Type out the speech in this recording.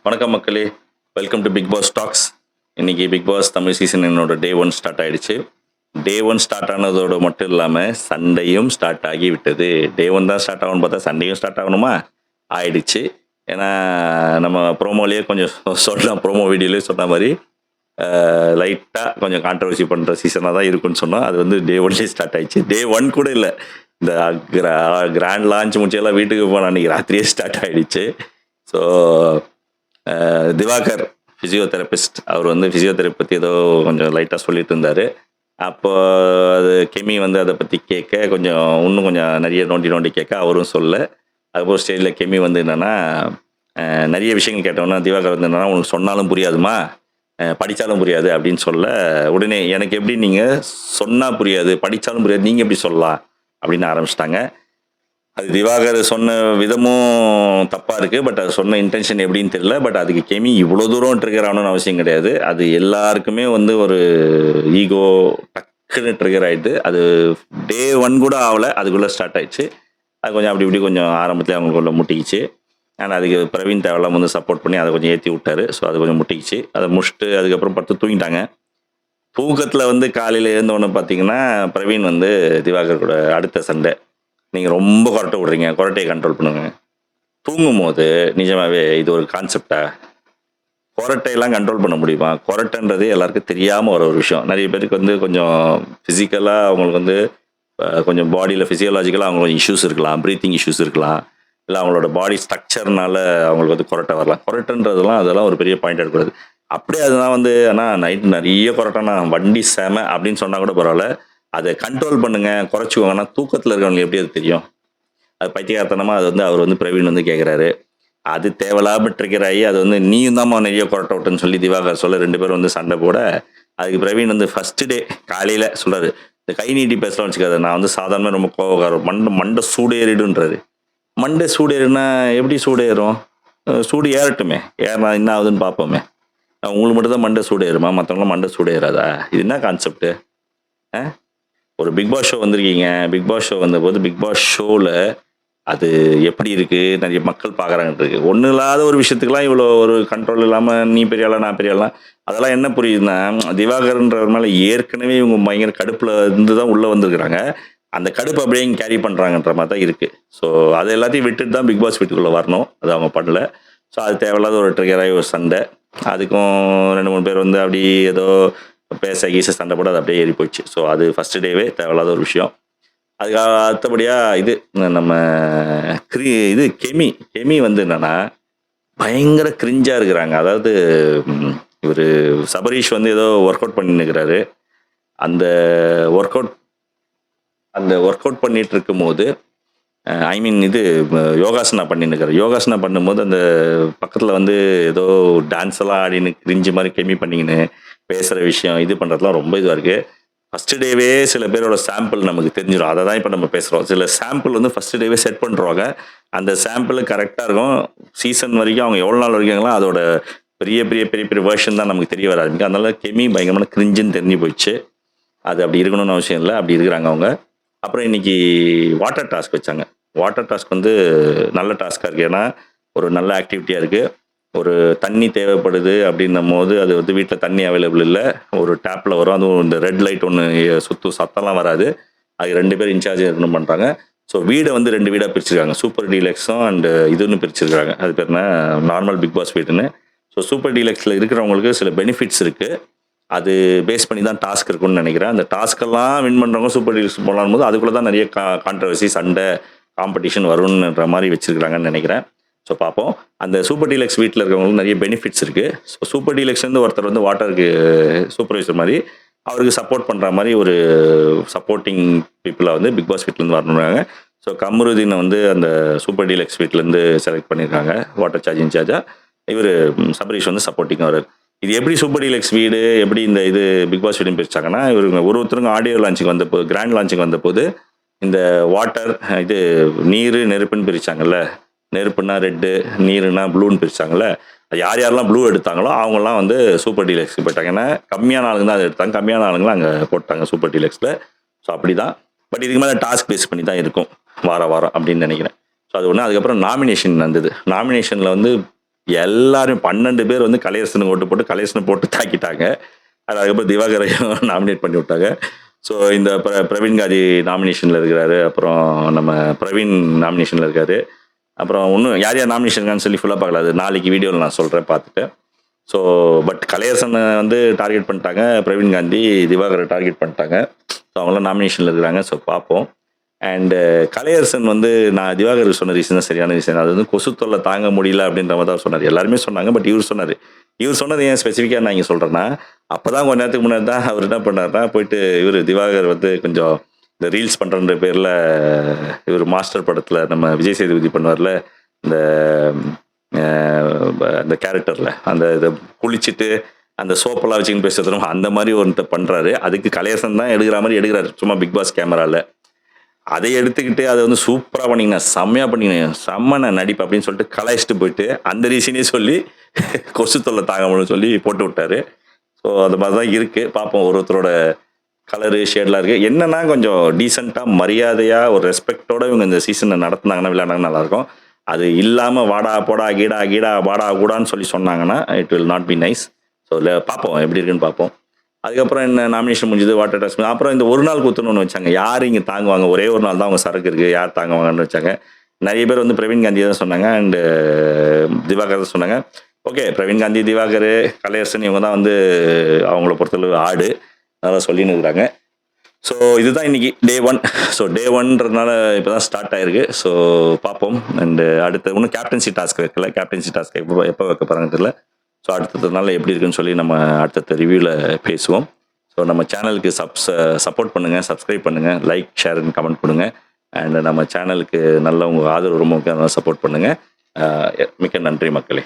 வணக்கம் மக்களே, welcome to Bigg Boss talks. இன்னைக்கு பிக் பாஸ் தமிழ் சீசன் என்னோட டே 1 ஸ்டார்ட் ஆயிடுச்சு. டே 1 ஸ்டார்ட் ஆனதோட மட்டும் இல்லாமல் சண்டையும் ஸ்டார்ட் ஆகி விட்டது. டே 1 தான் ஸ்டார்ட் ஆகணும்னு பார்த்தா சண்டையும் ஸ்டார்ட் ஆகணுமா ஆயிடுச்சு. ஏன்னா நம்ம ப்ரோமோலேயே கொஞ்சம் சொல்லலாம், ப்ரோமோ வீடியோலேயே சொன்ன மாதிரி லைட்டாக கொஞ்சம் கான்ட்ரவர்சி பண்ணுற சீசனாக தான் இருக்குன்னு சொன்னோம். அது வந்து டே 1லேயே ஸ்டார்ட் ஆயிடுச்சு. டே 1 கூட இல்லை, இந்த கிராண்ட் லான்ச் முடிச்செல்லாம் வீட்டுக்கு போன அன்றைக்கி ராத்திரியே ஸ்டார்ட் ஆகிடுச்சு. ஸோ திவாகர் ஃபிசியோதெரபிஸ்ட், அவர் வந்து ஃபிசியோதெரப்பி பற்றி ஏதோ கொஞ்சம் லைட்டாக சொல்லிட்டு இருந்தார். அப்போ அது கெமி வந்து அதை பற்றி கேட்க இன்னும் கொஞ்சம் நிறைய நோண்டி கேட்க அவரும் சொல்ல. அதுக்கப்புறம் ஸ்டேஜில் கெமி வந்து என்னென்னா நிறைய விஷயங்கள் கேட்டோன்னா திவாகர் வந்து என்னென்னா உனக்கு சொன்னாலும் புரியாதுமா, படித்தாலும் புரியாது அப்படின்னு சொல்ல, உடனே எனக்கு எப்படி நீங்கள் சொன்னால் புரியாது படித்தாலும் புரியாது நீங்கள் எப்படி சொல்லலாம் அப்படின்னு ஆரம்பிச்சிட்டாங்க. அது திவாகர் சொன்ன விதமும் தப்பாக இருக்குது, பட் அது சொன்ன இன்டென்ஷன் எப்படின்னு தெரியல. பட் அதுக்கு கெமி இவ்வளோ தூரம் ட்ரிகர் ஆகணும்னு அவசியம் கிடையாது. அது எல்லாருக்குமே வந்து ஒரு ஈகோ டக்குன்னு ட்ரிகர் ஆகிடுது. அது டே 1 கூட ஆகலை, அதுக்குள்ளே ஸ்டார்ட் ஆயிடுச்சு. அது கொஞ்சம் அப்படி இப்படி கொஞ்சம் ஆரம்பத்தில் அவங்களுக்குள்ள முட்டிக்கிச்சு. ஆனால் அதுக்கு பிரவீன் தேவலாம் வந்து சப்போர்ட் பண்ணி அதை கொஞ்சம் ஏற்றி விட்டாரு. ஸோ அது கொஞ்சம் முட்டிக்கிச்சு. அதை முடிச்சுட்டு அதுக்கப்புறம் படுத்து தூங்கிட்டாங்க. தூக்கத்தில் வந்து காலையில் எழுந்தோன்னு பார்த்தீங்கன்னா பிரவீன் வந்து திவாகர் கூட அடுத்த சண்டை, நீங்கள் ரொம்ப கொரட்டை விடுறீங்க, கொரட்டையை கண்ட்ரோல் பண்ணுங்க. தூங்கும் போது நிஜமாவே இது ஒரு கான்செப்டா? கொரட்டையெல்லாம் கண்ட்ரோல் பண்ண முடியுமா? கொரட்டைன்றது எல்லாருக்கும் தெரியாமல் வர ஒரு விஷயம். நிறைய பேருக்கு வந்து கொஞ்சம் ஃபிசிக்கலாக அவங்களுக்கு வந்து கொஞ்சம் பாடியில் ஃபிசியோலாஜிக்கலாக அவங்களுக்கு கொஞ்சம் இஷ்யூஸ் இருக்கலாம், ப்ரீத்திங் இஷ்யூஸ் இருக்கலாம், இல்லை அவங்களோட பாடி ஸ்ட்ரக்சர்னால அவங்களுக்கு வந்து கொரட்டை வரலாம். கொரட்டைன்றதெல்லாம் அதெல்லாம் ஒரு பெரிய பாயிண்ட் எடுக்கூடாது. அப்படியே அதுதான் வந்து ஆனால் நைட்டு நிறைய கொரட்டைனா வண்டி சேம அப்படின்னு சொன்னால் கூட பரவாயில்ல, அதை கண்ட்ரோல் பண்ணுங்க, குறைச்சிக்கோங்கன்னா தூக்கத்தில் இருக்கிறவங்களுக்கு எப்படி அது தெரியும்? அது பைத்தியகாரத்தனமாக அது வந்து அவர் வந்து பிரவீன் வந்து கேட்குறாரு. அது தேவையில்லாமல் ட்ரிகர் ஆகி அது வந்து நீயும் தான்மா நிறைய கொரட்டை விட்டுன்னு சொல்லி திவாகர் சொல்ல 2 பேரும் வந்து சண்டை போட, அதுக்கு பிரவீன் வந்து ஃபஸ்ட்டு டே காலையில் சொல்கிறாரு, இந்த கை நீட்டி பேசலாம் வச்சுக்காது, நான் வந்து சாதாரணமாக ரொம்ப கோவக்காரர், மண்டை சூடேறிடுன்றாரு. மண்டை சூடேறுனா எப்படி சூடேறும்? சூடு ஏறட்டுமே, ஏறினா என்ன ஆகுதுன்னு பார்ப்போமே. உங்களுக்கு மட்டும் தான் மண்டை சூடேறுமா, மற்றவங்களாம் மண்டை சூடேறாதா? இது என்ன கான்செப்ட்டு? ஒரு பிக் பாஸ் ஷோ வந்திருக்கீங்க. பிக் பாஸ் ஷோ வந்தபோது பிக் பாஸ் ஷோவில் அது எப்படி இருக்குது, நிறைய மக்கள் பார்க்குறாங்கன்ட்டு இருக்குது. ஒன்றும் இல்லாத ஒரு விஷயத்துக்குலாம் இவ்வளோ ஒரு கண்ட்ரோல் இல்லாமல் நீ பெரிய ஆளா நான் பெரிய ஆளா, அதெல்லாம் என்ன புரியுதுன்னா திவாகர்ன்றவர் மேலே ஏற்கனவே இவங்க பயங்கர கடுப்பில் இருந்து தான் உள்ளே வந்திருக்கிறாங்க. அந்த கடுப்பு அப்படியே கேரி பண்ணுறாங்கன்ற மாதிரி தான் இருக்குது. ஸோ அது எல்லாத்தையும் விட்டுட்டு தான் பிக் பாஸ் வீட்டுக்குள்ளே வரணும், அது அவங்க பண்ணல. ஸோ அது தேவையில்லாத ஒரு ட்ரிகராகி ஒரு சண்டை. அதுக்கும் 2-3 பேர் வந்து அப்படி ஏதோ பேச கீச சண்டை போட அது அப்படியே ஏறி போயிடுச்சு. ஸோ அது ஃபஸ்ட்டு டேவே தேவையில்லாத ஒரு விஷயம். அதுக்காக அடுத்தபடியாக இது நம்ம கெமி வந்து என்னன்னா பயங்கர கிரிஞ்சாக இருக்கிறாங்க. அதாவது இவர் சபரீஷ் வந்து ஏதோ ஒர்க் அவுட் பண்ணின்னு இருக்கிறாரு. அந்த ஒர்க் அவுட் பண்ணிட்டு இருக்கும்போது ஐ மீன் இது யோகாசனா பண்ணின்னு இருக்கிறார். யோகாசனா பண்ணும்போது அந்த பக்கத்தில் வந்து ஏதோ டான்ஸ் எல்லாம் ஆடின்னு கிரிஞ்சு மாதிரி கெமி பண்ணிக்கின்னு பேசுகிற விஷயம் இது பண்ணுறதுலாம் ரொம்ப இதுவாக இருக்குது. ஃபஸ்ட்டு டேவே சில பேரோட சாம்பிள் நமக்கு தெரிஞ்சிடும். அதை தான் இப்போ நம்ம பேசுகிறோம். சில சாம்பிள் வந்து ஃபஸ்ட்டு டேவே செட் பண்ணுறாங்க. அந்த சாம்பிள் கரெக்டாக இருக்கும். சீசன் வரைக்கும் அவங்க எவ்வளோ நாள் வரைக்குங்களோ அதோட பெரிய பெரிய பெரிய பெரிய வேர்ஷன் தான் நமக்கு தெரிய வர ஆரம்பிக்கும். அதனால கெமி பயங்கரமான கிரிஞ்சுன்னு தெரிஞ்சு போயிடுச்சு. அது அப்படி இருக்கணும்னு அவசியம் இல்லை, அப்படி இருக்கிறாங்க அவங்க. அப்புறம் இன்னைக்கு வாட்டர் டாஸ்க் வச்சாங்க. வாட்டர் டாஸ்க் வந்து நல்ல டாஸ்காக இருக்குது. ஏன்னா ஒரு நல்ல ஆக்டிவிட்டியாக இருக்குது. ஒரு தண்ணி தேவைப்படுது அப்படின்னும் போது அது வந்து வீட்டில் தண்ணி அவைலபிள் இல்லை, ஒரு டேப்பில் வரும். அதுவும் இந்த ரெட் லைட் ஒன்று சத்தம்லாம் வராது. அது 2 பேர் இன்சார்ஜ் இருக்கணும் பண்ணுறாங்க. ஸோ வீடை வந்து 2 வீடாக பிரிச்சிருக்காங்க. சூப்பர் டீலக்ஸும் அண்டு இதுன்னு பிரிச்சிருக்காங்க. அது பேர் என்ன, நார்மல் பிக் பாஸ் வீடுன்னு. ஸோ சூப்பர் டீலக்ஸில் இருக்கிறவங்களுக்கு சில பெனிஃபிட்ஸ் இருக்குது. அது பேஸ் பண்ணி தான் டாஸ்க் இருக்குன்னு நினைக்கிறேன். அந்த டாஸ்க்கெல்லாம் வின் பண்ணுறவங்க சூப்பர் டீலக்ஸ் போகலான் போது அதுக்குள்ளே தான் நிறைய கான்ட்ரவர்சி சண்டை காம்படிஷன் வரும்ன்ற மாதிரி வச்சுருக்காங்கன்னு நினைக்கிறேன். ஸோ பார்ப்போம். அந்த சூப்பர் டீலக்ஸ் வீட்டில் இருக்கிறவங்களுக்கு நிறைய பெனிஃபிட்ஸ் இருக்குது. ஸோ சூப்பர் டீலக்ஸ்லேருந்து ஒருத்தர் வந்து வாட்டருக்கு சூப்பர்வைசர் மாதிரி அவருக்கு சப்போர்ட் பண்ணுற மாதிரி ஒரு சப்போர்ட்டிங் பீப்புளாக வந்து பிக் பாஸ் வீட்டிலேருந்து வரணுங்கிறாங்க. ஸோ கமருதீனை வந்து அந்த சூப்பர் டீலக்ஸ் வீட்டிலேருந்து செலக்ட் பண்ணியிருக்காங்க வாட்டர் சார்ஜ் இன்சார்ஜாக. இவர் சபரீஷ் வந்து சப்போர்ட்டிங் வர்றார். இது எப்படி சூப்பர் டீலக்ஸ் வீடு எப்படி இந்த இது பிக் பாஸ் வீடுன்னு பிரிச்சாங்கன்னா, இவங்க ஒருத்தருங்க ஆடியோ லான்ச்சுக்கு வந்தபோது, கிராண்ட் லான்ச்சுக்கு வந்தபோது இந்த வாட்டர் இது நீர் நெருப்புன்னு பிரித்தாங்கல்ல. நெருப்புனா ரெட்டு, நீருனா ப்ளூன்னு பிரிச்சாங்கல்ல. அது யாரெல்லாம் ப்ளூ எடுத்தாங்களோ அவங்கெல்லாம் வந்து சூப்பர் டீலக்ஸ்க்கு போயிட்டாங்க. ஏன்னா கம்மியான ஆளுங்க தான் அதை எடுத்தாங்க, கம்மியான ஆளுங்களாம் அங்கே போட்டாங்க சூப்பர் டீலக்ஸில். ஸோ அப்படி தான். பட் இதுக்கு மேலே டாஸ்க் பேஸ் பண்ணி தான் இருக்கும் வாரம் அப்படின்னு நினைக்கிறேன். ஸோ அது ஒன்று. அதுக்கப்புறம் நாமினேஷன் வந்தது. நாமினேஷனில் வந்து எல்லாரும் 12 பேர் வந்து கலையரசனுக்கு ஓட்டு போட்டு கலையரசனை போட்டு தாக்கிட்டாங்க. அதுக்கப்புறம் திவாகரையும் நாமினேட் பண்ணி விட்டாங்க. ஸோ இந்த பிரவீன் காந்தி நாமினேஷனில் இருக்கிறாரு. அப்புறம் நம்ம பிரவீன் நாமினேஷனில் இருக்காரு. அப்புறம் இன்னும் யார் யார் நாமினேஷன் இருக்கான்னு சொல்லி ஃபுல்லாக பார்க்கல. அது நாளைக்கு வீடியோவில் நான் சொல்கிறேன் பார்த்துட்டு. ஸோ பட் கலையரசனை வந்து டார்கெட் பண்ணிட்டாங்க. பிரவீன் காந்தி திவாகரை டார்கெட் பண்ணிட்டாங்க. ஸோ அவங்களாம் நாமினேஷனில் இருக்கிறாங்க. ஸோ பார்ப்போம். அண்டு கலையரசன் வந்து நான் திவாகர் சொன்ன ரீசன் தான் சரியான ரீசன். அது வந்து கொசு தொல்லை தாங்க முடியல அப்படின்ற மாதிரி தான் சொன்னார். எல்லாருமே சொன்னாங்க. பட் இவர் சொன்னது ஏன் ஸ்பெசிஃபிக்காக நான் இங்கே சொல்கிறேன்னா, அப்போ தான் கொஞ்ச நேரத்துக்கு முன்னாடி தான் அவர் என்ன பண்ணார்னா, போயிட்டு இவர் திவாகர் வந்து கொஞ்சம் இந்த ரீல்ஸ் பண்ணுறன்ற பேரில் இவர் மாஸ்டர் படத்தில் நம்ம விஜய் சேதுபதி பண்ணுவார்ல, இந்த அந்த கேரக்டரில் அந்த இதை குளிச்சுட்டு அந்த சோப்பெல்லாம் வச்சுக்கின்னு பேசுறதும் அந்த மாதிரி ஒருத்த பண்ணுறாரு. அதுக்கு கலையரசன் தான் எடுக்கிற மாதிரி எடுக்கிறாரு, சும்மா பிக் பாஸ் கேமராவில். அதை எடுத்துக்கிட்டு அதை வந்து சூப்பராக பண்ணிங்க, செம்மையாக பண்ணிங்க, செம்ம நடிப்பு அப்படின்னு சொல்லிட்டு கலாய்ச்சிட்டு போயிட்டு அந்த ரீசனே சொல்லி கொசு தொல்லை தாங்க முடியும்னு சொல்லி போட்டு விட்டாரு. ஸோ அது மாதிரி தான் இருக்குது. பார்ப்போம் ஒருத்தரோட கலரு ஷேட்லாம் இருக்குது. என்னன்னா கொஞ்சம் டீசெண்டாக மரியாதையாக ஒரு ரெஸ்பெக்டோட இவங்க இந்த சீசனை நடத்துனாங்கன்னா விளையாடாங்கன்னா நல்லாயிருக்கும். அது இல்லாமல் வாடா போடா கீடா வாடா கூடான்னு சொல்லி சொன்னாங்கன்னா it will not be nice. So பார்ப்போம் எப்படி இருக்குன்னு பார்ப்போம். அதுக்கப்புறம் என்ன நாமினேஷன் முடிஞ்சது, வாட்டர் டாஸ்க். அப்புறம் இந்த ஒரு நாள் குத்துன்னு ஒன்று வச்சாங்க. யார் இங்கே தாங்குவாங்க, ஒரே ஒரு நாள் தான் அவங்க சரக்கு இருக்குது, யார் தாங்குவாங்கன்னு வச்சாங்க. நிறைய பேர் வந்து பிரவீன் காந்தி தான் சொன்னாங்க அண்டு திவாகர் தான் சொன்னாங்க. ஓகே, பிரவீன் காந்தி, திவாகர், கலையரசன் இவங்க தான் வந்து அவங்கள பொறுத்தளவு ஆடு, அதெல்லாம் சொல்லின்னு இருக்கிறாங்க. ஸோ இதுதான் இன்னைக்கு டே 1. ஸோ டே 1ன்றதுனால இப்போ தான் ஸ்டார்ட் ஆயிருக்கு. ஸோ பார்ப்போம். அண்டு அடுத்து இன்னும் கேப்டன்சி டாஸ்க் வைக்கல. கேப்டன்சி டாஸ்க் எப்போ வைக்க போகிறாங்க தெரியல. ஸோ அடுத்ததுனால எப்படி இருக்குன்னு சொல்லி நம்ம அடுத்த ரிவ்யூவில் பேசுவோம். ஸோ நம்ம சேனலுக்கு சப்போர்ட் பண்ணுங்கள், சப்ஸ்கிரைப் பண்ணுங்கள், லைக், ஷேர் அண்ட் கமெண்ட் கொடுங்க. அண்ட் நம்ம சேனலுக்கு நல்ல உங்கள் ஆதரவு ரொம்ப முக்கியம், சப்போர்ட் பண்ணுங்கள். மிக்க நன்றி மக்களே.